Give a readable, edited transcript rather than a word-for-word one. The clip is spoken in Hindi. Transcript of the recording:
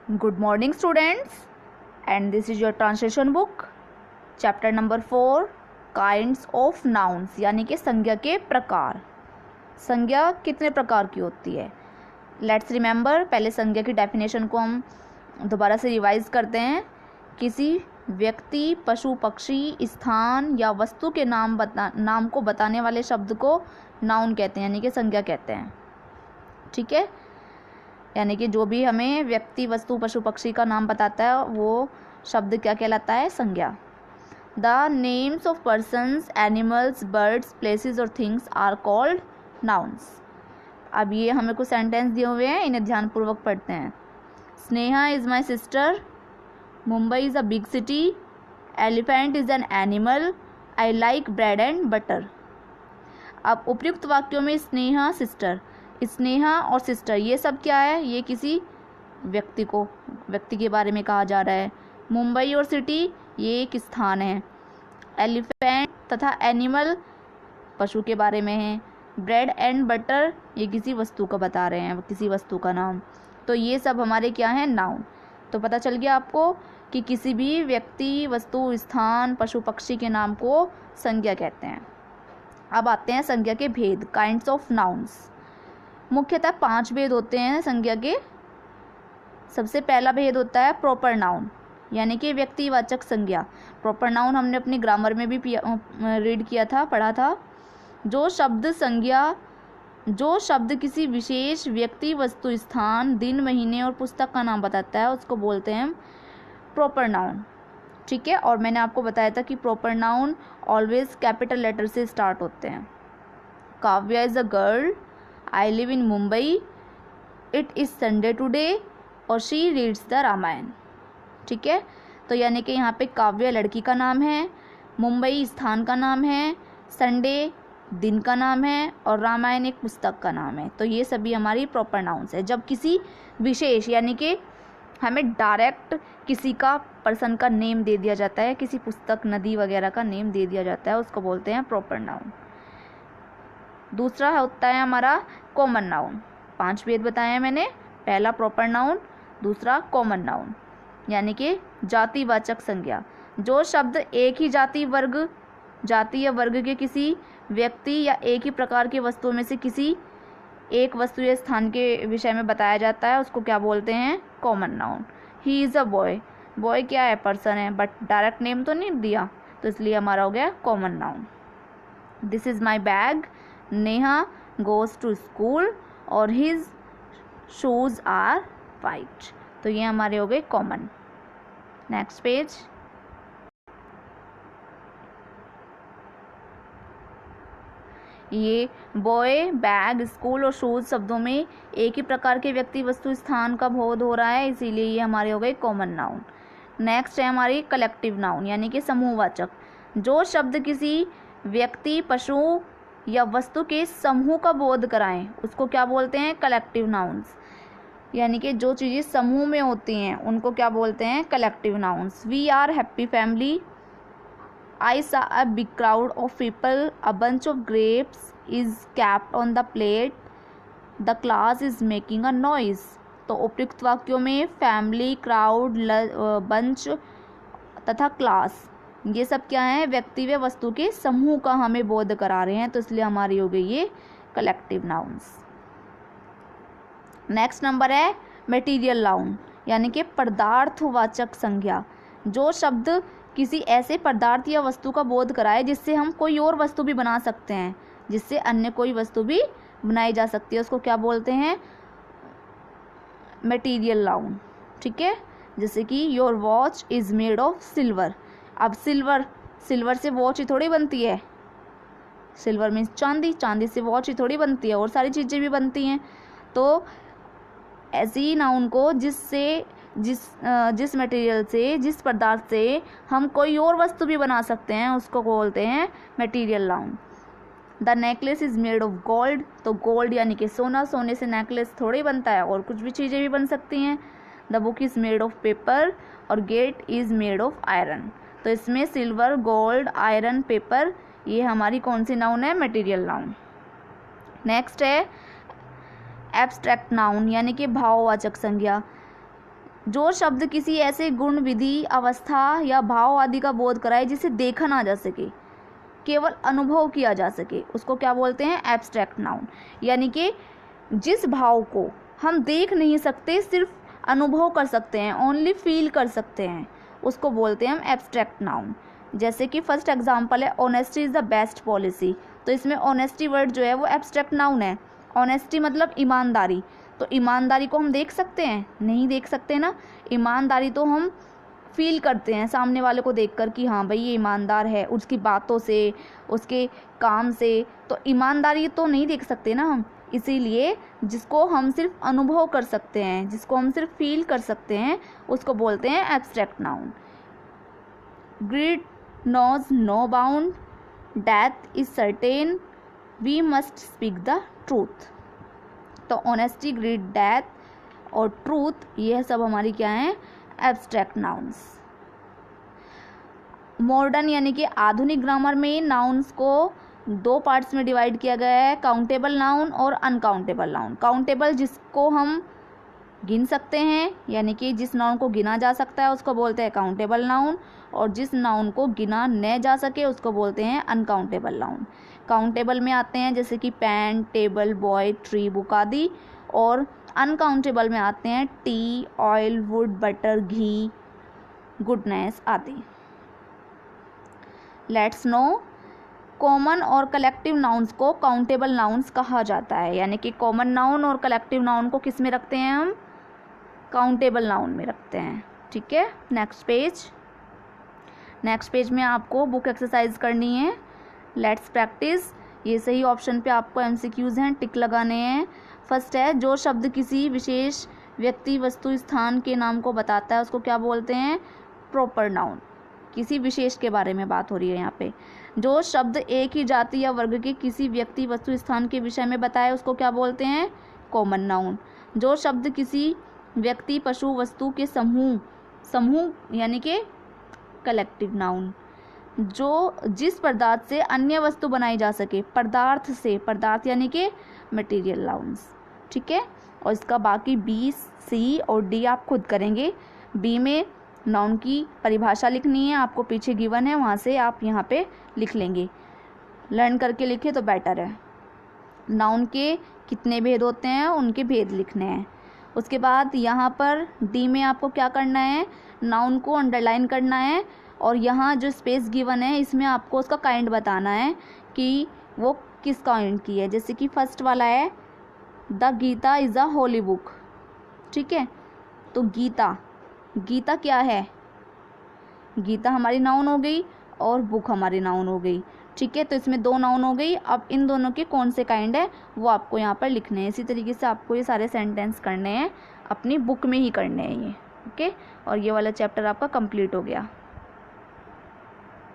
Good morning, students, and this is your translation book, chapter number 4, kinds of nouns, यानी कि संज्ञा के प्रकार। संज्ञा कितने प्रकार की होती है? लेट्स रिमेंबर, पहले संज्ञा की डेफिनेशन को हम दोबारा से रिवाइज करते हैं। किसी व्यक्ति, पशु, पक्षी, स्थान या वस्तु के नाम को बताने वाले शब्द को नाउन कहते हैं, यानी कि संज्ञा कहते हैं। ठीक है, यानी कि जो भी हमें व्यक्ति, वस्तु, पशु, पक्षी का नाम बताता है वो शब्द क्या कहलाता है? संज्ञा। The names of persons, animals, birds, places और थिंग्स आर कॉल्ड नाउन्स। अब ये हमें कुछ सेंटेंस दिए हुए हैं, इन्हें ध्यानपूर्वक पढ़ते हैं। Sneha is my sister, Mumbai is a big city, elephant is an animal, I like bread and butter. अब उपयुक्त वाक्यों में स्नेहा, सिस्टर, स्नेहा और सिस्टर ये सब क्या है? ये किसी व्यक्ति के बारे में कहा जा रहा है। मुंबई और सिटी ये एक स्थान है। एलिफेंट तथा एनिमल पशु के बारे में है। ब्रेड एंड बटर ये किसी वस्तु का बता रहे हैं, किसी वस्तु का नाम। तो ये सब हमारे क्या हैं? नाउन। तो पता चल गया आपको कि किसी भी व्यक्ति, वस्तु, स्थान, पशु, पक्षी के नाम को संज्ञा कहते हैं। अब आते हैं संज्ञा के भेद, काइंड्स ऑफ नाउन्स। मुख्यतः 5 भेद होते हैं संज्ञा के। सबसे पहला भेद होता है प्रॉपर नाउन, यानी कि व्यक्तिवाचक संज्ञा। प्रॉपर नाउन हमने अपनी ग्रामर में भी रीड किया था, पढ़ा था। जो शब्द किसी विशेष व्यक्ति, वस्तु, स्थान, दिन, महीने और पुस्तक का नाम बताता है उसको बोलते हैं प्रॉपर नाउन। ठीक है, और मैंने आपको बताया था कि proper noun always capital letter से स्टार्ट होते हैं। Kavya is a girl, I live in Mumbai, it is Sunday today और she reads the रामायण। ठीक है, तो यानी कि यहाँ पे काव्या लड़की का नाम है, मुंबई स्थान का नाम है, संडे दिन का नाम है और रामायण एक पुस्तक का नाम है। तो ये सभी हमारी प्रॉपर नाउन्स है। जब किसी विशेष, यानी कि हमें डायरेक्ट किसी का, पर्सन का नेम दे दिया जाता है, किसी पुस्तक, नदी वगैरह का नेम दे दिया जाता है, उसको बोलते हैं प्रॉपर नाउन। दूसरा होता है हमारा कॉमन नाउन। 5 भेद बताए हैं मैंने। पहला प्रॉपर नाउन, दूसरा कॉमन नाउन, यानी कि जातिवाचक संज्ञा। जो शब्द एक ही जाति या वर्ग के किसी व्यक्ति या एक ही प्रकार की वस्तुओं में से किसी एक वस्तु या स्थान के विषय में बताया जाता है उसको क्या बोलते हैं? Common noun. He is a boy, boy क्या है? पर्सन है, बट डायरेक्ट नेम तो नहीं दिया, तो इसलिए हमारा हो गया common noun. This is my bag, Neha goes to school और हिज शूज़ आर वाइट। तो ये हमारे हो गए कॉमन। Next page. ये बॉय, बैग, स्कूल और शूज़ शब्दों में एक ही प्रकार के व्यक्ति, वस्तु, स्थान का बोध हो रहा है, इसीलिए ये हमारे हो गए कॉमन नाउन। नेक्स्ट है हमारी कलेक्टिव नाउन, यानी कि समूहवाचक। जो शब्द किसी व्यक्ति, पशु या वस्तु के समूह का बोध कराएं उसको क्या बोलते हैं? Collective nouns. यानी कि जो चीज़ें समूह में होती हैं उनको क्या बोलते हैं? Collective nouns. We are happy family, I saw a big crowd of people, a bunch of grapes is kept on the plate, the class is making a noise. तो उपयुक्त वाक्यों में फैमिली, क्राउड, बंच तथा क्लास ये सब क्या है? व्यक्ति व वस्तु के समूह का हमें बोध करा रहे हैं, तो इसलिए हमारी हो गई ये कलेक्टिव नाउन्स। नेक्स्ट नंबर है मटेरियल नाउन, यानी कि पदार्थवाचक संज्ञा। जो शब्द किसी ऐसे पदार्थ या वस्तु का बोध कराए जिससे हम कोई और वस्तु भी बना सकते हैं, जिससे अन्य कोई वस्तु भी बनाई जा सकती है, उसको क्या बोलते हैं? Material noun. ठीक है, जैसे कि your watch is made of silver. अब सिल्वर से वॉच ही थोड़ी बनती है। सिल्वर मीन्स चांदी, चांदी से वॉच ही थोड़ी बनती है, और सारी चीज़ें भी बनती हैं। तो ऐसी नाउन को जिस मटेरियल से, जिस पदार्थ से हम कोई और वस्तु भी बना सकते हैं उसको बोलते हैं material noun. The necklace is made of gold. तो गोल्ड यानी कि सोना, सोने से नेकलेस थोड़ी बनता है, और कुछ भी चीज़ें भी बन सकती हैं। The book is made of paper और gate is made of iron. तो इसमें सिल्वर, गोल्ड, आयरन, पेपर ये हमारी कौन सी नाउन है? Material noun. नेक्स्ट है एब्स्ट्रैक्ट नाउन, यानी कि भाववाचक संज्ञा। जो शब्द किसी ऐसे गुण, विधि, अवस्था या भाव आदि का बोध कराए जिसे देखा ना जा सके, केवल अनुभव किया जा सके, उसको क्या बोलते हैं? Abstract noun. यानी कि जिस भाव को हम देख नहीं सकते, सिर्फ अनुभव कर सकते हैं, ओनली फील कर सकते हैं, उसको बोलते हैं हम एब्स्ट्रैक्ट नाउन। जैसे कि फर्स्ट एग्जांपल है honesty is the best policy, तो इसमें ऑनेस्टी वर्ड जो है वो एब्स्ट्रैक्ट नाउन है। ऑनेस्टी मतलब ईमानदारी, तो ईमानदारी को हम देख सकते हैं? नहीं देख सकते ना। ईमानदारी तो हम फील करते हैं सामने वाले को देखकर कि हाँ भाई ये ईमानदार है, उसकी बातों से, उसके काम से। तो ईमानदारी तो नहीं देख सकते ना हम, इसीलिए जिसको हम सिर्फ अनुभव कर सकते हैं, जिसको हम सिर्फ फील कर सकते हैं, उसको बोलते हैं abstract noun. Greed knows no bound, death is certain, we must speak the truth. तो ऑनेस्टी, ग्रीड, डेथ और ट्रूथ, यह सब हमारी क्या है? Abstract nouns. मॉडर्न यानी कि आधुनिक ग्रामर में नाउन्स को दो पार्ट्स में डिवाइड किया गया है, काउंटेबल नाउन और अनकाउंटेबल नाउन। काउंटेबल जिसको हम गिन सकते हैं, यानी कि जिस नाउन को गिना जा सकता है उसको बोलते हैं काउंटेबल नाउन, और जिस नाउन को गिना न जा सके उसको बोलते हैं अनकाउंटेबल नाउन। काउंटेबल में आते हैं जैसे कि pen, table, boy, tree, book आदि, और अनकाउंटेबल में आते हैं tea, oil, wood, butter, ghee, goodness आदि। लेट्स नो, कॉमन और कलेक्टिव नाउन्स को काउंटेबल नाउन्स कहा जाता है। यानी कि कॉमन नाउन और कलेक्टिव नाउन को किस में रखते हैं हम? काउंटेबल नाउन में रखते हैं। ठीक है, नेक्स्ट पेज में आपको बुक एक्सरसाइज करनी है। Let's practice. ये सही ऑप्शन पे आपको एमसीक्यूज हैं, टिक लगाने हैं। फर्स्ट है, जो शब्द किसी विशेष व्यक्ति, वस्तु, स्थान के नाम को बताता है उसको क्या बोलते हैं? Proper noun. किसी विशेष के बारे में बात हो रही है यहाँ पे। जो शब्द एक ही जाति या वर्ग के किसी व्यक्ति, वस्तु, स्थान के विषय में बताए उसको क्या बोलते हैं? Common noun. जो शब्द किसी व्यक्ति, पशु, वस्तु के समूह यानी कि कलेक्टिव नाउन। जो जिस पदार्थ से अन्य वस्तु बनाई जा सके, पदार्थ से, पदार्थ यानी कि मटेरियल नाउन्स। ठीक है, और इसका बाकी बी, सी और डी आप खुद करेंगे। बी में नाउन की परिभाषा लिखनी है, आपको पीछे गिवन है, वहाँ से आप यहाँ पे लिख लेंगे। लर्न करके लिखे तो बेटर है। नाउन के कितने भेद होते हैं, उनके भेद लिखने हैं। उसके बाद यहाँ पर डी में आपको क्या करना है? नाउन को अंडरलाइन करना है, और यहाँ जो स्पेस गिवन है इसमें आपको उसका काइंड बताना है कि वो किस काइंड की है। जैसे कि फर्स्ट वाला है, the Gita is a holy book. ठीक है, तो गीता क्या है? गीता हमारी नाउन हो गई और बुक हमारी नाउन हो गई। ठीक है, तो इसमें दो नाउन हो गई। अब इन दोनों के कौन से काइंड है वो आपको यहाँ पर लिखने हैं। इसी तरीके से आपको ये सारे सेंटेंस करने हैं, अपनी बुक में ही करने हैं ये। ओके, और ये वाला चैप्टर आपका कंप्लीट हो गया।